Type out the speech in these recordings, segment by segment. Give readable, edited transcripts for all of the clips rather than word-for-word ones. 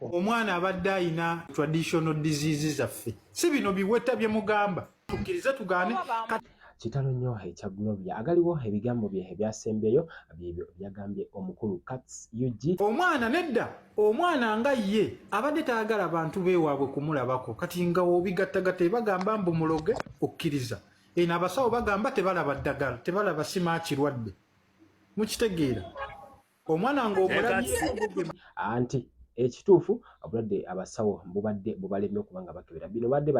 omwana abadde ayina traditional diseases zaffe si bino biweta bye mugamba tukkirize tugaane kitalo nnyo ekya Gloria agaliwo ebigambo bye ebyasembyeyo byebyo byagambye omukulu Cats UG. Omwana nedda omwana nga ye abadde tayagala bantu beewaabwe kumulabako kati nga obigattagatta bagamba mbu muloge okkiriza eno abasawo bagamba tebalaba ddagala tebalaba sima kirwadde mukitegeera omwana ng'omulabye anti ekituufu obulwadde abasawo bubalemye okubanga bakebera bino badde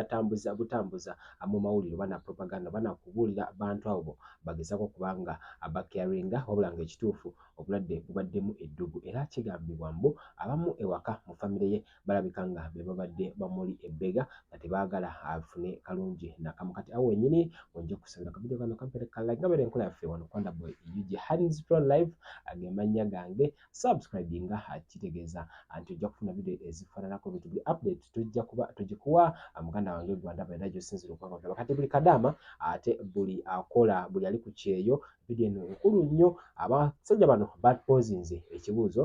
butambuza mu mawulire bana propaganda bana kubuulira bantu abo bagezako kubanga abakearinga wabula nga ekituufu obulwadde bubaddemu eddugu era kigambibwa mbu abamu ewaka mu famire ye balabika nga be babadde bamuli ebbega nga tebaagala afune kalungi nakamu kati awo wenyini wenja okusabira akavidiyo kano kampereka nga bere enkola yaffe wano Kwanda Boy UG Hands Pro Live agemanya gange subscribinga kitegeeza anti ojja kufuna video ezifaananako bintu buli update tugikuwa muganda wange Rwanda era gy'osinzira okwanga kati buli kadaama ate buli akola buli ali ku kyeyo video eno nkulu nnyo abasajja bano bapozinze ekibuuzo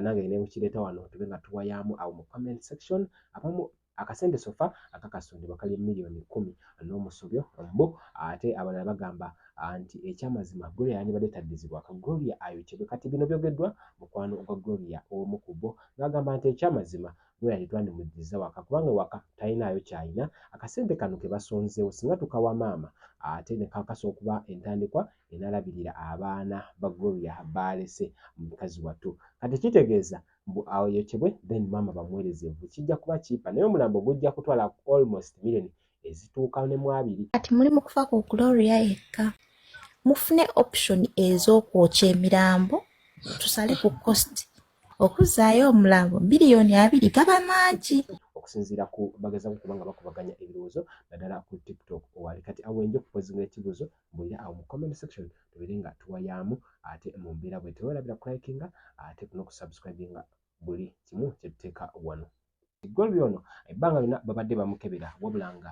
nange ne mukireeta wano tube nga tuwayamu awo mu comment section abamu akasente sofa akakasondebwa kali miliyoni 10 n'omusobyo mbu ate abalala bagamba anti ekyamazima Gloria yandibadde taddizibwa Gloria ayokebwe kati bino byogeddwa mukwano gwa Gloria omu ku bo n'agamba nti ekyamazima Gloria tetwandimuddiza waka kubanga waka talinayo kyalina akasente kano ke basonzeewo singa tukawa maama ate ne kakasa okuba entandikwa enalabirira abaana ba Gloria balese mukazi wattu kati kitegeeza mbu ayokebwe then maama bamuwerezeevu kijja kuba kiipa naye omulambo gujja kutwala almost millioni ezituuka ne mu 2 kati muli mu kufa ku Gloria yekka mufune option ez'okwokya emirambo tusale ku cost okuzaayo omulambo biliyoni 2 gaba mangi okusinziira ku bagezaako kubanga bakubaganya ebirowoozo naddala ku TikTok owali kati awenje okupozinga ekibuuzo mbulira awo mu comment section tubere nga tuwayaamu ate mu mbeera bwe tewerabira kulikinga ate n'okusubscribinga buli kimu kyetuteeka wano Gloria ono ebbanga lyonna babadde bamukebera wabula nga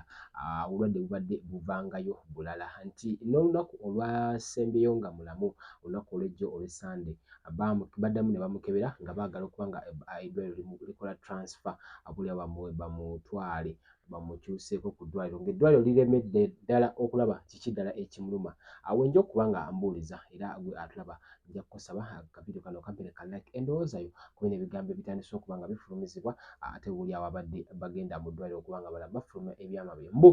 obulwadde bubadde buvangayo bulala nti n'olunaku olwasembyeyo nga mulamu olunaku olw'ejjo olw'Essande baddamu ne bamukebera nga baagala okuba nga eddwaliro likola transfer abuli bamutwale bamukyuseeko ku ddwaliro ng'eddwaliro liremedde ddala okulaba kiki ddala ekimuluma awenja okuba nga mbuuliza era gwe atulaba nja kukusaba akavidiyo kano kampereka like endowoozayo kubera ebigambo ebitandise okuba nga bifulumizibwa ate buli awo abadde bagenda mu ddwaliro okuba nga balaba bafuluma ebyama bye mbu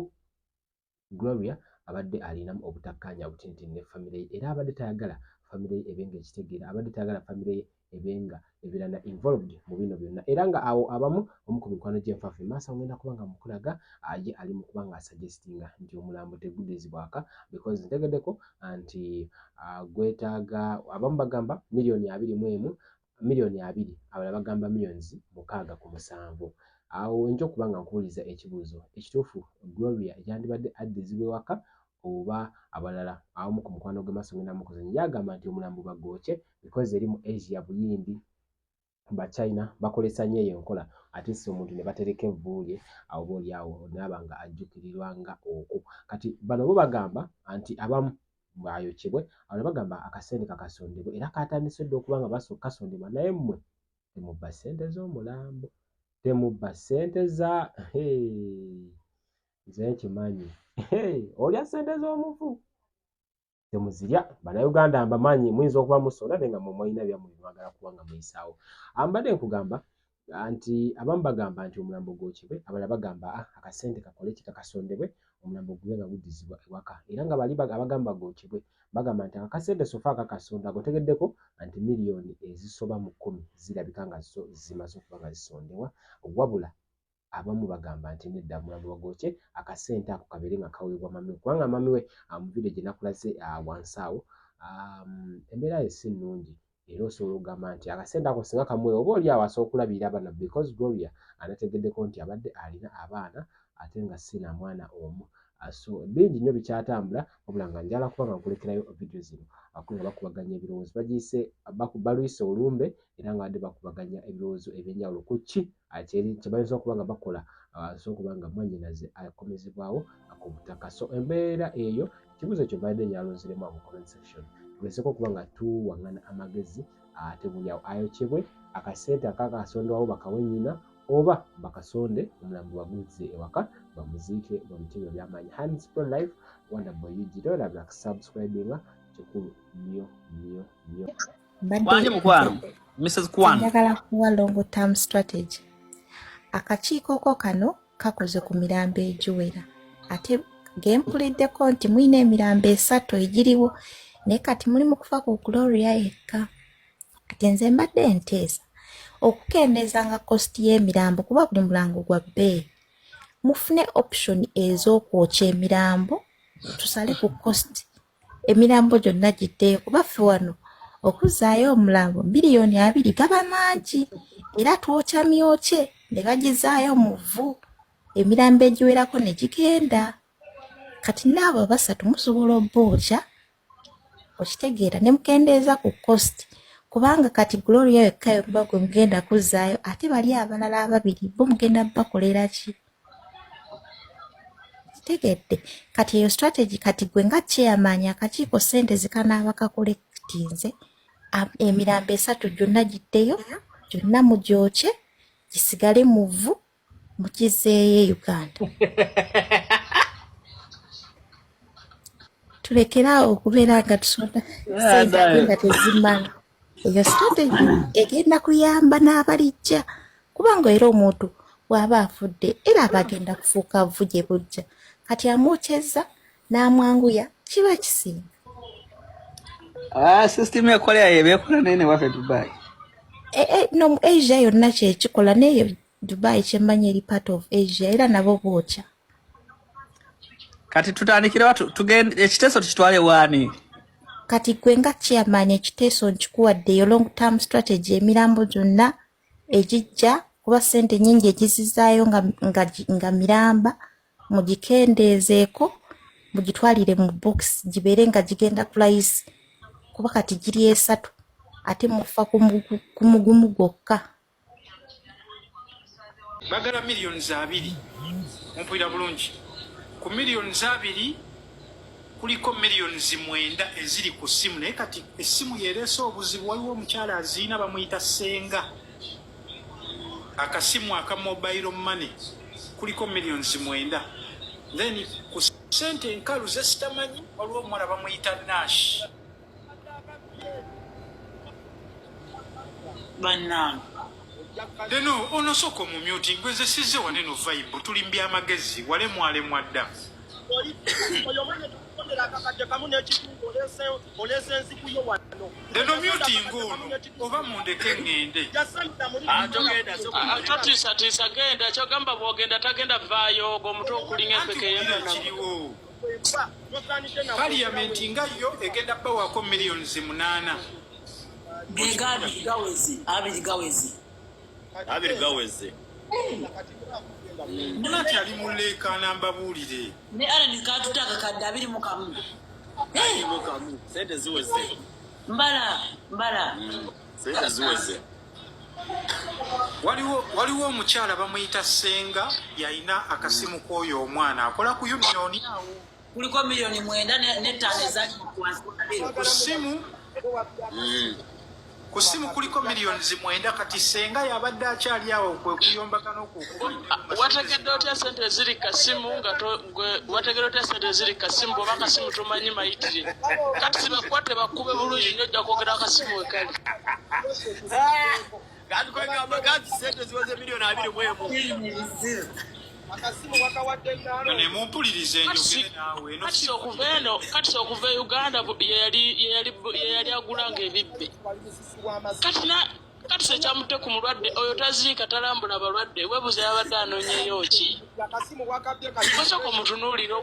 Gloria abadde alinamu obutakkaanya butintini ne famire ye era abadde tayagala famire ye ebenga ekitegeera abadde tayagala famire ye ebenga ebirana involved mu bino byonna era nga awo abamu omu ku mikwano gy'enfafe maaso ngenda kuba nga mukulaga ye ali mu kuba nga suggestinga nti omulambo teguddizibwaka because ntegeddeko nti gwetaaga abamu bagamba miliyoni 21 miliyoni 2 abalala bagamba miliyoni 607 awo nja okuba nga nkubuuliza ekibuuzo ekituufu Gloria yandibadde addizibwa waka oba abalala abamu ku mukwano gwe maaso ngenda mukuzanya yagamba nti omulambo bagwokye because eri mu Asia buyindi ba China bakolesa nnyo eyo enkola ate si omuntu ne batereka evvuulye awo booli awo naaba nga ajjukirirwa nga okwo kati bano bo bagamba nti abamu bayokebwe abalala bagamba akasente kakasondebwe era katandise dda okuba nga kasondebwa naye mmwe temubba ssente z'omulambo temubba ssente za nze nkimanyi olya ssente z'omufu temuzirya bannayuganda mbamanyi muyinza okuba musonda naye nga mwalina byammwe byemwagala kuba nga muyisaawo mbadde nkugamba nti abamu bagamba nti omulambo gwokebwe abalala bagamba akasente kakole kikakasondebwe omulambo gube nga guddizibwa ewaka era nga bali abagamba gwokebwe bagamba nti akasente sofa akakasonda gotegeddeko nti miliyoni ezisoba mu 10 zirabika nga zimaze okuba nga zisondewa wabula abamu bagamba nti nedda mulambo bagwokye akasente ako kabeere nga kaweebwa mami we kubanga mami we mu vidiyo gye nakulaze wansi awo embeera ye si nnungi era osobola okugamba nti akasente ako singa kamuweewa oba oli awo asobola okulabirira abaana because Gloria anategeddeko nti abadde alina abaana ate nga si na mwana omu so bingi nnyo bikyatambula wabula nga njala kuba nga nkulekerayo vidiyo zino nga bakubaganya ebirowoozo bagiyise balwise olumbe era nga badde bakubaganya ebirowoozo ebyenjawulo ku ki kye bayinza okuba nga bakola asobola okuba nga mwannyinaze akomezebwawo ku butaka so embeera eyo ekibuuzo kyo mbadde nyalonziremu mu comment section tuleseko okuba nga tuwaŋŋana amagezi ate buli awo ayokebwe akasente akakasondwawo bakawe nnyina oba bakasonde omulambo baguzze ewaka bamuziike mu bitebyo by'amaanyi. Hands Pro Life Wonder Boy Ujiro labda subscribinga kikulu nnyo. Kwanje mukwano Mrs. Kwan njagala kuwa long term strategy. Akakiiko ko kano kakoze ku mirambo egiwera ate gempuliddeko nti mulina emirambo 3 egiriwo naye kati mulimu kufa ku Gloria yekka. Kati nze mbadde nteesa okukendeeza nga cost y'emirambo kuba buli mulango gwa bbeeyi. Mufune option ez'okwokya emirambo tusale ku cost emirambo gyonna giddeeyo kuba ffe wano okuzaayo omulambo miliyoni 2 gaba mangi era twokya myokye ne bagizaayo mu vvu emirambo egiwerako ne gigenda. Kati naabo 3 musobola obbokya okitegeera ne mukendeeza ku cost kubanga kati Gloria yekka yobba gwe mugenda kuzaayo ate bali abalala 2 bo mugenda bakolera ki? Tegedde kati eyo strategy kati gwe nga chairman akakiiko sente zikanaaba kakolektinze emirambo 3 gyonna giddeyo gyonna mugyokye gisigale mu vvu mukizeeyo Uganda. Tulekeraawo okubeera nga tusonda sente nga tezimala. Eyo strategy egenda kuyamba n'abalijja kubanga era omuntu bw'aba afudde era abagenda kufuuka vvu gye bujja kati amwokyeza n'amwanguya kiba kisinga. System ya Korea yebekola nene wafe Dubai. No mu Asia yonna kyekikola neyo Dubai kyemmanyi eri part of Asia era nabo bookya. Kati tutandikire watu tugende ekiteeso tukitwale wani. Kati gwe nga chairman ekiteeso nkikuwadde long term strategy emirambo gyonna egijja kuba sente nyingi egizizaayo nga miramba mugikendeezeeko mugitwalire mu box gibeere nga gigenda price kuba kati giri 3 ate mufa ku mugumu gwokka. Bagala miliyoni 2 mpulira bulungi ku miliyoni 2 kuliko miliyoni 9 eziri ku simu naye kati essimu yereese obuzibu waliwo omukyala aziina bamuyita Senga akasimu aka mobile money kuliko miliyoni 9 then ku sente enkalu zesitamanyi waliwo omuwala bamuyita Nash Banana. Deno ono soko mu muting gweze size waneno vibe tulimbya amagezi wale mwale mwadda. Deno muting ono oba mundeke ngende. Atotisa genda kyogamba bwogenda tagenda vaayo gomuto okulinga peke kiriwo. Parliament nga yo egenda bawako miliyoni 8. Abiri gawezi. Munati ali muleka nambabuulire. Ne ala nikatutaka kadde 2 mu kamu. Sente ziweze. Mbala. Sente ziweze. Waliwo omukyala bamuyita Senga yalina akasimu k'oyo omwana akola ku unioni awo. Kuliko miliyoni 9 ne 5 ezali ku simu. Ku simu kuliko miliyoni 9 kati Senga yabadde akyali awo kwe kuyomba n'okwo. wategedde otya sente ziri kasimu nga wategedde otya sente ziri kasimu bw'oba akasimu tomanyi mayitire kati sibakwate bakube bulungi nnyo ojja kwogera akasimu wekali Kati kwegamba kati sente ziweze miliyoni 2 Ne mumpulirize njogere naawe kati okuva e Uganda yeyali agulanga ebibbe kati sekyamutte ku mulwadde oyo taziika talambula balwadde webuze yabadde anoonyeyo ki osooka omutunuulira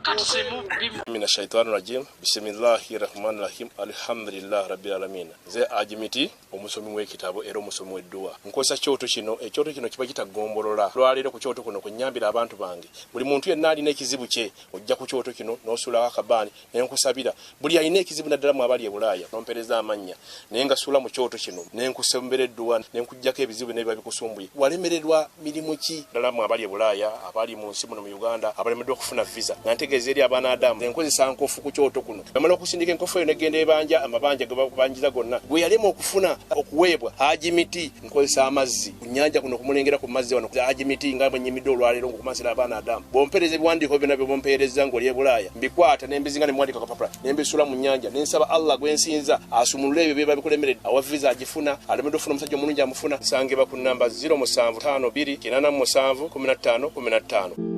kati semubimu mina shaitani rajim bisimillahi rahmani rahim alhamdulillahi rabbil alamin nze ajimiti omusomi w'ekitabo era omusomi w'edduwa nkozesa ekyoto kino kiba kitagombolola lwaleero ku kyoto kuno kunyambira abantu bange buli muntu yenna alina ekizibu kye ojja ku kyoto kino n'osuulako akabaani nenkusabira buli alina ekizibu naddala mu abali e Bulaaya nompereza amannya naye nga suula mu kyoto kino nenkusembera edduwa nenkujjako ebizibu n'ebiba bikusumbuye walemererwa mirimu ki ddala mu abali e Bulaaya abali mu nsi muno mu Uganda abalemeddwa okufuna visa nga ntegeeza eri abaana Adamu enkozesa nkofu ku kyoto kuno bamala okusindika enkofu eyo negenda ebanja amabanja ge bakubanjiza gonna gwe yalema okufuna okuweebwa Haji Miti nkozesa amazzi ku nnyanja kuno kumulengera ku mazzi wano Haji Miti nga bwenyimidde olwaleero ngokumansira abaana Adamu bompereza ebiwandiiko byonna bye bompereza ng'oli e Bulaaya mbikwata nembizinga ne mwandika kapapula nembisula mu nnyanja nensaba Allah gwensinza asumulule ebyo bye babikulemeredde awa visa agifuna alemeddwa okufuna omusajja omulungi amufuna nsangibwa ku namba 0752 87 15 15.